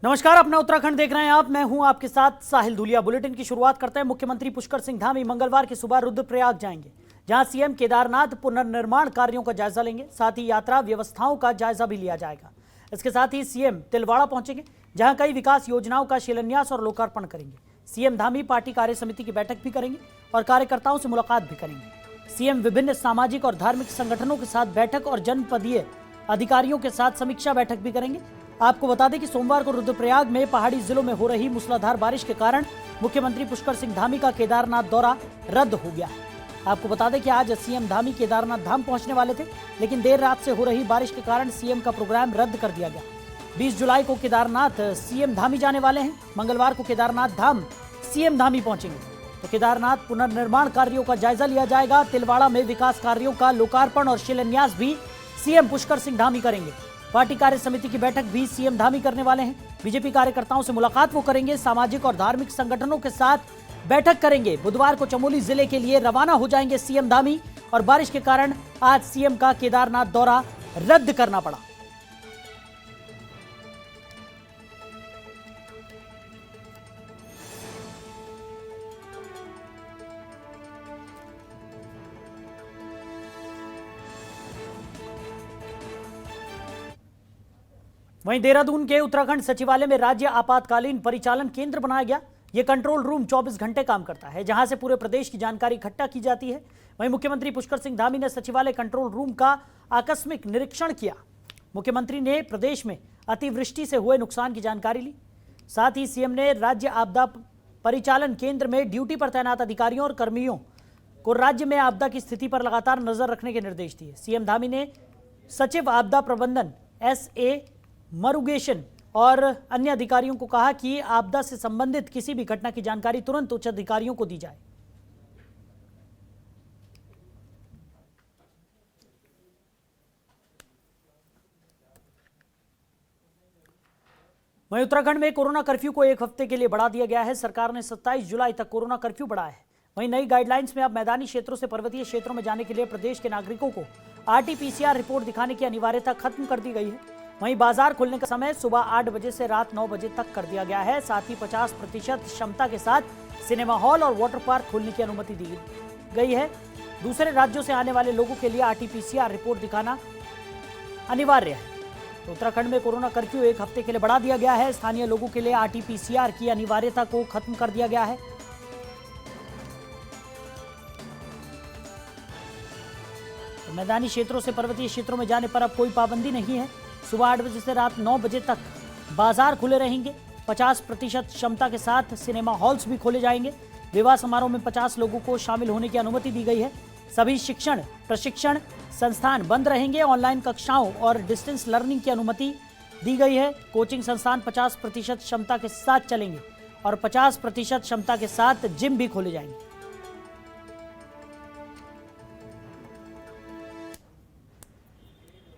नमस्कार, अपना उत्तराखंड देख रहे हैं आप। मैं हूं आपके साथ साहिल धूलिया। बुलेटिन की शुरुआत करते हैं। मुख्यमंत्री पुष्कर सिंह धामी मंगलवार की सुबह रुद्रप्रयाग जाएंगे, जहां सीएम केदारनाथ पुनर्निर्माण कार्यों का जायजा लेंगे। साथ ही यात्रा व्यवस्थाओं का जायजा भी लिया जाएगा। इसके साथ ही सीएम तिलवाड़ा पहुंचेंगे, जहां कई विकास योजनाओं का शिलान्यास और लोकार्पण करेंगे। सीएम धामी पार्टी कार्य समिति की बैठक भी करेंगे और कार्यकर्ताओं से मुलाकात भी करेंगे। सीएम विभिन्न सामाजिक और धार्मिक संगठनों के साथ बैठक और जनपदीय अधिकारियों के साथ समीक्षा बैठक भी करेंगे। आपको बता दें कि सोमवार को रुद्रप्रयाग में पहाड़ी जिलों में हो रही मूसलाधार बारिश के कारण मुख्यमंत्री पुष्कर सिंह धामी का केदारनाथ दौरा रद्द हो गया है। आपको बता दें कि आज सीएम धामी केदारनाथ धाम पहुंचने वाले थे, लेकिन देर रात से हो रही बारिश के कारण सीएम का प्रोग्राम रद्द कर दिया गया। 20 जुलाई को केदारनाथ सीएम धामी जाने वाले हैं। मंगलवार को केदारनाथ धाम सीएम धामी पहुंचेंगे तो केदारनाथ पुनर्निर्माण कार्यों का जायजा लिया जाएगा। तिलवाड़ा में विकास कार्यों का लोकार्पण और शिलान्यास भी सीएम पुष्कर सिंह धामी करेंगे। पार्टी कार्य समिति की बैठक भी सीएम धामी करने वाले हैं। बीजेपी कार्यकर्ताओं से मुलाकात वो करेंगे। सामाजिक और धार्मिक संगठनों के साथ बैठक करेंगे। बुधवार को चमोली जिले के लिए रवाना हो जाएंगे सीएम धामी, और बारिश के कारण आज सीएम का केदारनाथ दौरा रद्द करना पड़ा। वहीं देहरादून के उत्तराखंड सचिवालय में राज्य आपातकालीन परिचालन केंद्र बनाया गया। यह कंट्रोल रूम 24 घंटे काम करता है, जहां से पूरे प्रदेश की जानकारी इकट्ठा की जाती है। वहीं मुख्यमंत्री पुष्कर सिंह धामी ने सचिवालय कंट्रोल रूम का आकस्मिक निरीक्षण किया। मुख्यमंत्री ने प्रदेश में अतिवृष्टि से हुए नुकसान की जानकारी ली। साथ ही सीएम ने राज्य आपदा परिचालन केंद्र में ड्यूटी पर तैनात अधिकारियों और कर्मियों को राज्य में आपदा की स्थिति पर लगातार नजर रखने के निर्देश दिए। सीएम धामी ने सचिव आपदा प्रबंधन SA मरुगेशन और अन्य अधिकारियों को कहा कि आपदा से संबंधित किसी भी घटना की जानकारी तुरंत उच्च अधिकारियों को दी जाए। वहीं उत्तराखंड में कोरोना कर्फ्यू को एक हफ्ते के लिए बढ़ा दिया गया है। सरकार ने 27 जुलाई तक कोरोना कर्फ्यू बढ़ाया है। वहीं नई गाइडलाइंस में अब मैदानी क्षेत्रों से पर्वतीय क्षेत्रों में जाने के लिए प्रदेश के नागरिकों को RT-PCR रिपोर्ट दिखाने की अनिवार्यता खत्म कर दी गई है। वहीं बाजार खुलने का समय सुबह 8 बजे से रात 9 बजे तक कर दिया गया है। साथ ही 50% क्षमता के साथ सिनेमा हॉल और वाटर पार्क खोलने की अनुमति दी गई है। दूसरे राज्यों से आने वाले लोगों के लिए RT-PCR रिपोर्ट दिखाना अनिवार्य है। तो उत्तराखंड में कोरोना कर्फ्यू एक हफ्ते के लिए बढ़ा दिया गया है। स्थानीय लोगों के लिए RT-PCR की अनिवार्यता को खत्म कर दिया गया है। तो मैदानी क्षेत्रों से पर्वतीय क्षेत्रों में जाने पर अब कोई पाबंदी नहीं है। सुबह 8 बजे से रात 9 बजे तक बाजार खुले रहेंगे। 50% क्षमता के साथ सिनेमा हॉल्स भी खोले जाएंगे। विवाह समारोह में 50 लोगों को शामिल होने की अनुमति दी गई है। सभी शिक्षण प्रशिक्षण संस्थान बंद रहेंगे। ऑनलाइन कक्षाओं और डिस्टेंस लर्निंग की अनुमति दी गई है। कोचिंग संस्थान 50% क्षमता के साथ चलेंगे और 50% क्षमता के साथ जिम भी खोले जाएंगे।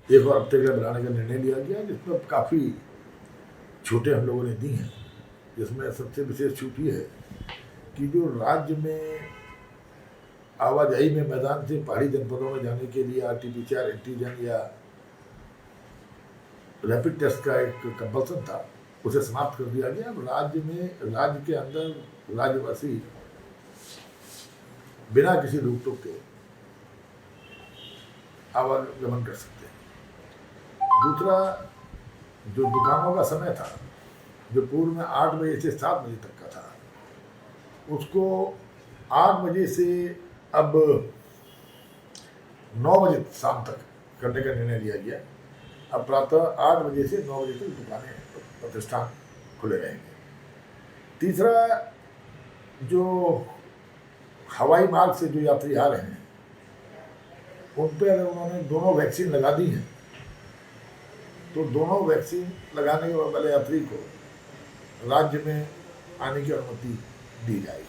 एक और हफ्ते के लिए बढ़ाने का निर्णय लिया गया, जिसमें काफ़ी छूटें हम लोगों ने दी हैं। जिसमें सबसे विशेष छूट ये है कि जो राज्य में आवाजाही में मैदान से पहाड़ी जनपदों में जाने के लिए RT-PCR एंटीजन या रैपिड टेस्ट का एक कंपल्सन था, उसे समाप्त कर दिया गया। अब राज्य के अंदर राज्यवासी बिना किसी रोक टोक के आवागमन कर सकते हैं। दूसरा, जो दुकानों का समय था, जो पूर्व में 8 बजे से 7 बजे तक का था, उसको 8 बजे से अब 9 बजे शाम तक करने का निर्णय लिया गया। अब प्रातः 8 बजे से 9 बजे तक दुकानें प्रतिष्ठान खुले रहेंगे। तीसरा, जो हवाई मार्ग से जो यात्री आ रहे हैं, उन पर अगर उन्होंने दोनों वैक्सीन लगा दी हैं तो दोनों वैक्सीन लगाने के वाले यात्री को राज्य में आने की अनुमति दी जाएगी।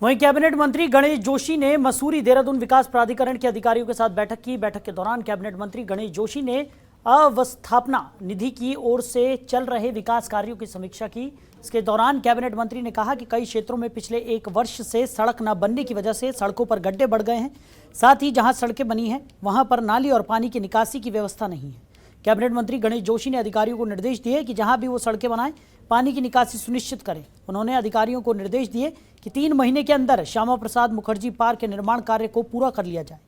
वहीं कैबिनेट मंत्री गणेश जोशी ने मसूरी देहरादून विकास प्राधिकरण के अधिकारियों के साथ बैठक की। बैठक के दौरान कैबिनेट मंत्री गणेश जोशी ने अवस्थापना निधि की ओर से चल रहे विकास कार्यों की समीक्षा की। इसके दौरान कैबिनेट मंत्री ने कहा कि कई क्षेत्रों में पिछले 1 वर्ष से सड़क न बनने की वजह से सड़कों पर गड्ढे बढ़ गए हैं। साथ ही जहां सड़कें बनी हैं वहां पर नाली और पानी की निकासी की व्यवस्था नहीं है। कैबिनेट मंत्री गणेश जोशी ने अधिकारियों को निर्देश दिए कि जहां भी वो सड़कें बनाएं, पानी की निकासी सुनिश्चित करें। उन्होंने अधिकारियों को निर्देश दिए कि 3 महीने के अंदर श्यामा प्रसाद मुखर्जी पार्क के निर्माण कार्य को पूरा कर लिया जाए।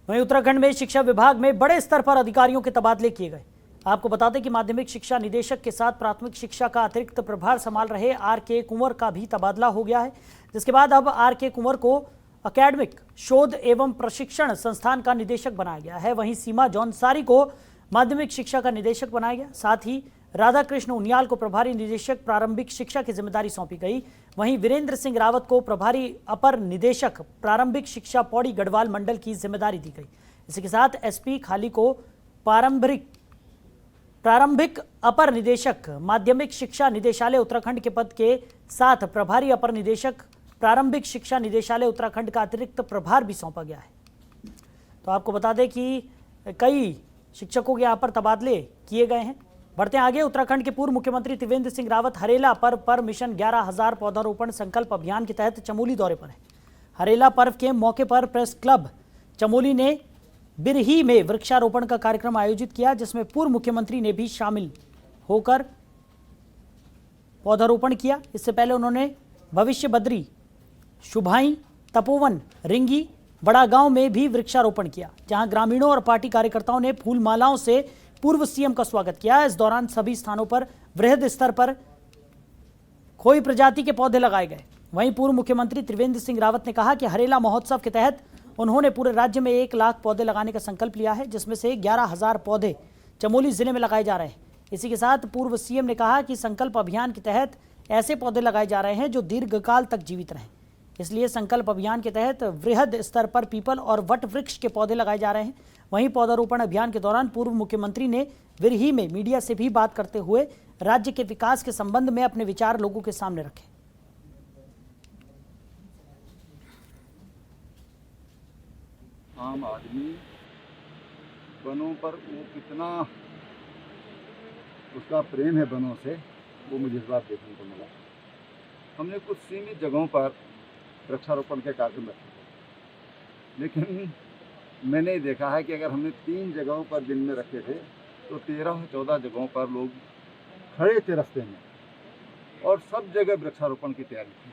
वहीं उत्तराखंड में शिक्षा विभाग में बड़े स्तर पर अधिकारियों के तबादले किए गए। आपको बता दें कि माध्यमिक शिक्षा निदेशक के साथ प्राथमिक शिक्षा का अतिरिक्त प्रभार संभाल रहे आर.के. कुंवर का भी तबादला हो गया है, जिसके बाद अब आर.के. कुंवर को अकेडमिक शोध एवं प्रशिक्षण संस्थान का निदेशक बनाया गया है। वहीं सीमा जौनसारी को माध्यमिक शिक्षा का निदेशक बनाया गया। साथ ही राधा कृष्ण उनियाल को प्रभारी निदेशक प्रारंभिक शिक्षा की जिम्मेदारी सौंपी गई। वहीं वीरेंद्र सिंह रावत को प्रभारी अपर निदेशक प्रारंभिक शिक्षा पौड़ी गढ़वाल मंडल की जिम्मेदारी दी गई। इसी के साथ एसपी खाली को प्रारंभिक अपर निदेशक माध्यमिक शिक्षा निदेशालय उत्तराखंड के पद के साथ प्रभारी अपर निदेशक प्रारंभिक शिक्षा निदेशालय उत्तराखंड का अतिरिक्त प्रभार भी सौंपा गया है। तो आपको बता दें कि कई शिक्षकों के यहाँ पर तबादले किए गए हैं। बढ़ते आगे, उत्तराखंड के पूर्व मुख्यमंत्री त्रिवेंद्र सिंह रावत हरेला पर्व पर मिशन 11,000 पौधारोपण संकल्प अभियान के तहत चमोली दौरे पर है। हरेला पर्व के मौके पर प्रेस क्लब चमोली ने बिरही में वृक्षारोपण का कार्यक्रम आयोजित किया, जिसमें पूर्व मुख्यमंत्री ने भी शामिल होकर पौधारोपण किया। इससे पहले उन्होंने भविष्य बद्री, शुभाई, तपोवन, रिंगी, बड़ा गांव में भी वृक्षारोपण किया, जहां ग्रामीणों और पार्टी कार्यकर्ताओं ने फूल मालाओं से पूर्व सीएम का स्वागत किया। इस दौरान सभी स्थानों पर वृहद स्तर पर खोई प्रजाति के पौधे लगाए गए। वहीं पूर्व मुख्यमंत्री त्रिवेंद्र सिंह रावत ने कहा कि हरेला महोत्सव के तहत उन्होंने पूरे राज्य में 1 लाख पौधे लगाने का संकल्प लिया है, जिसमें से 11,000 पौधे चमोली जिले में लगाए जा रहे हैं। इसी के साथ पूर्व सीएम ने कहा कि संकल्प अभियान के तहत ऐसे पौधे लगाए जा रहे हैं जो दीर्घकाल तक जीवित रहें। इसलिए संकल्प अभियान के तहत वृहद स्तर पर पीपल और वट वृक्ष के पौधे लगाए जा रहे हैं। वहीं पौधारोपण अभियान के दौरान पूर्व मुख्यमंत्री ने विरही में मीडिया से भी बात करते हुए राज्य के विकास के संबंध में अपने विचार लोगों के सामने रखे। आम आदमी वनों पर वो कितना उसका प्रेम है वनों से, वो मुझे इस बार देखने को मिला। हमने कुछ सीमित जगहों पर वृक्षारोपण के कार्यक्रम रखे थे, लेकिन मैंने देखा है कि अगर हमने 3 जगहों पर दिन में रखे थे तो 13-14 जगहों पर लोग खड़े थे रास्ते में और सब जगह वृक्षारोपण की तैयारी थी।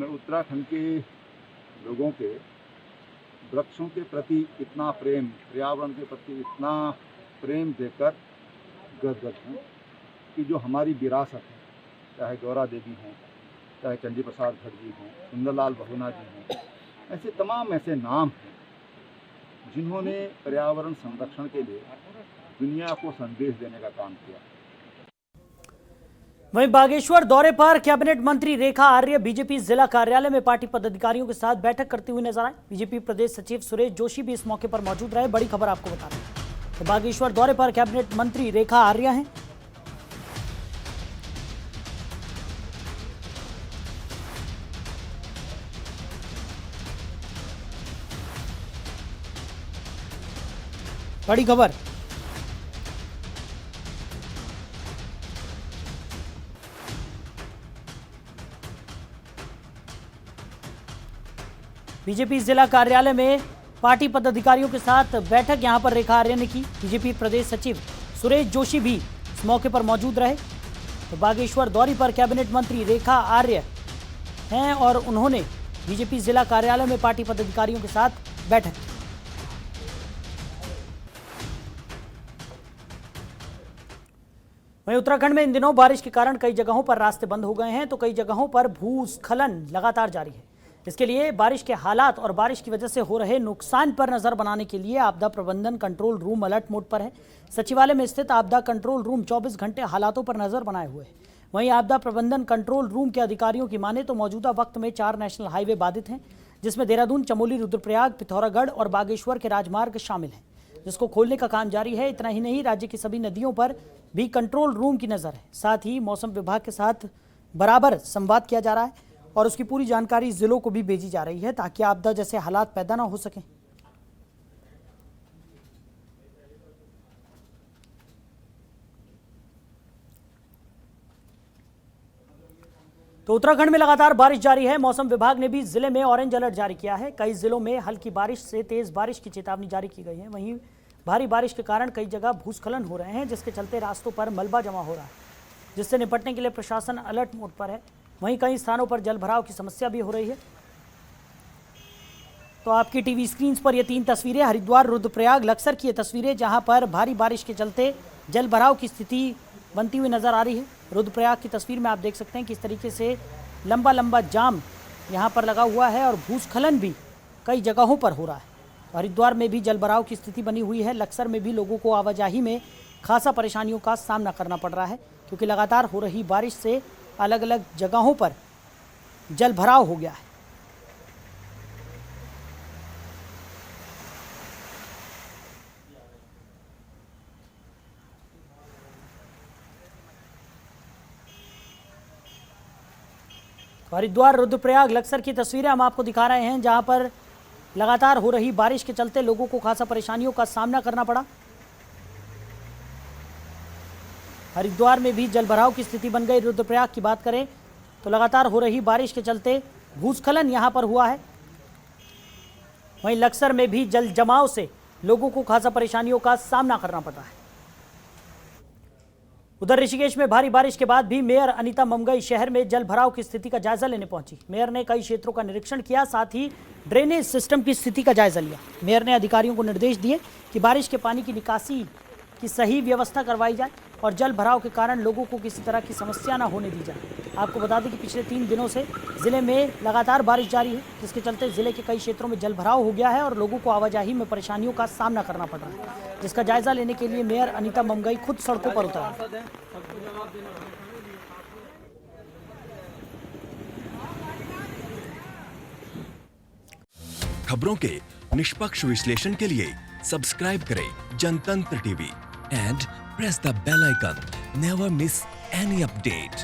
मैं उत्तराखंड के लोगों के वृक्षों के प्रति इतना प्रेम, पर्यावरण के प्रति इतना प्रेम देखकर गदगद हूँ कि जो हमारी विरासत है, चाहे गौरा देवी हों, चाहे चंडी प्रसाद भट्ट जी हों, सुंदरलाल बहुना जी हों, ऐसे तमाम ऐसे नाम हैं जिन्होंने पर्यावरण संरक्षण के लिए दुनिया को संदेश देने का काम किया। वहीं बागेश्वर दौरे पर कैबिनेट मंत्री रेखा आर्य बीजेपी जिला कार्यालय में पार्टी पदाधिकारियों के साथ बैठक करते हुए नजर आए। बीजेपी प्रदेश सचिव सुरेश जोशी भी इस मौके पर मौजूद रहे। बड़ी खबर आपको बता दें तो बागेश्वर दौरे पर कैबिनेट मंत्री रेखा आर्य हैं। बड़ी खबर, बीजेपी जिला कार्यालय में पार्टी पदाधिकारियों के साथ बैठक यहां पर रेखा आर्य ने की। बीजेपी प्रदेश सचिव सुरेश जोशी भी इस मौके पर मौजूद रहे। तो बागेश्वर दौरे पर कैबिनेट मंत्री रेखा आर्य हैं और उन्होंने बीजेपी जिला कार्यालय में पार्टी पदाधिकारियों के साथ बैठक की। वहीं उत्तराखंड में इन दिनों बारिश के कारण कई जगहों पर रास्ते बंद हो गए हैं, तो कई जगहों पर भूस्खलन लगातार जारी है। इसके लिए बारिश के हालात और बारिश की वजह से हो रहे नुकसान पर नजर बनाने के लिए आपदा प्रबंधन कंट्रोल रूम अलर्ट मोड पर है। सचिवालय में स्थित आपदा कंट्रोल रूम 24 घंटे हालातों पर नजर बनाए हुए है। वहीं आपदा प्रबंधन कंट्रोल रूम के अधिकारियों की माने तो मौजूदा वक्त में 4 नेशनल हाईवे बाधित हैं, जिसमें देहरादून, चमोली, रुद्रप्रयाग, पिथौरागढ़ और बागेश्वर के राजमार्ग शामिल हैं, जिसको खोलने का काम जारी है। इतना ही नहीं, राज्य की सभी नदियों पर भी कंट्रोल रूम की नज़र है। साथ ही मौसम विभाग के साथ बराबर संवाद किया जा रहा है और उसकी पूरी जानकारी जिलों को भी भेजी जा रही है ताकि आपदा जैसे हालात पैदा ना हो सकें। तो उत्तराखंड में लगातार बारिश जारी है। मौसम विभाग ने भी जिले में ऑरेंज अलर्ट जारी किया है। कई जिलों में हल्की बारिश से तेज बारिश की चेतावनी जारी की गई है। वहीं भारी बारिश के कारण कई जगह भूस्खलन हो रहे हैं, जिसके चलते रास्तों पर मलबा जमा हो रहा है, जिससे निपटने के लिए प्रशासन अलर्ट मोड पर है। वहीं कई स्थानों पर जलभराव की समस्या भी हो रही है। तो आपकी टीवी स्क्रीन पर ये 3 तस्वीरें हरिद्वार, रुद्रप्रयाग, लक्सर की ये तस्वीरें, जहां पर भारी बारिश के चलते जलभराव की स्थिति बनती हुई नजर आ रही है। रुद्रप्रयाग की तस्वीर में आप देख सकते हैं किस तरीके से लंबा लंबा जाम यहां पर लगा हुआ है और भूस्खलन भी कई जगहों पर हो रहा है। हरिद्वार में भी जलभराव की स्थिति बनी हुई है। लक्सर में भी लोगों को आवाजाही में खासा परेशानियों का सामना करना पड़ रहा है, क्योंकि लगातार हो रही बारिश से अलग अलग जगहों पर जलभराव हो गया है। हरिद्वार, रुद्रप्रयाग, लक्सर की तस्वीरें हम आपको दिखा रहे हैं, जहां पर लगातार हो रही बारिश के चलते लोगों को खासा परेशानियों का सामना करना पड़ा। हरिद्वार में भी जलभराव की स्थिति बन गई। रुद्रप्रयाग की बात करें तो लगातार हो रही बारिश के चलते भूस्खलन यहां पर हुआ है। वहीं लक्सर में भी जल जमाव से लोगों को खासा परेशानियों का सामना करना पड़ रहा है। उधर ऋषिकेश में भारी बारिश के बाद भी मेयर अनीता ममगई शहर में जल भराव की स्थिति का जायजा लेने पहुंची। मेयर ने कई क्षेत्रों का निरीक्षण किया, साथ ही ड्रेनेज सिस्टम की स्थिति का जायजा लिया। मेयर ने अधिकारियों को निर्देश दिए कि बारिश के पानी की निकासी की सही व्यवस्था करवाई जाए और जल भराव के कारण लोगों को किसी तरह की समस्या न होने दी जाए। आपको बता दें कि पिछले 3 दिनों से जिले में लगातार बारिश जारी है, जिसके चलते जिले के कई क्षेत्रों में जल भराव हो गया है और लोगों को आवाजाही में परेशानियों का सामना करना पड़ रहा है, जिसका जायजा लेने के लिए मेयर अनीता ममगई खुद सड़कों पर उतरे। खबरों के निष्पक्ष विश्लेषण के लिए सब्सक्राइब करें Jantantra TV and press the bell icon. Never miss any update.